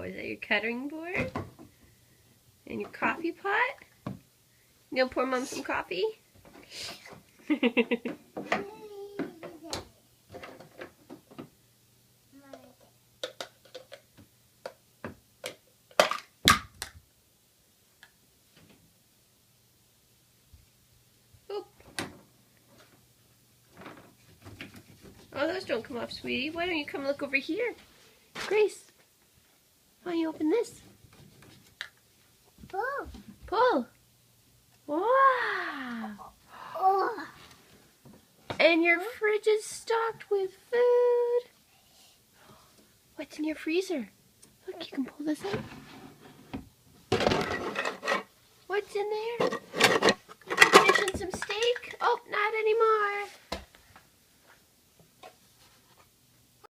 is that your cutting board? And your coffee pot? You gonna pour Mom some coffee? Oh, those don't come off, sweetie. Why don't you come look over here? Grace, why don't you open this? Pull. Pull. Wow. Oh. And your fridge is stocked with food. What's in your freezer? Look, you can pull this out. What's in there? Finishing some steak? Oh, not anymore.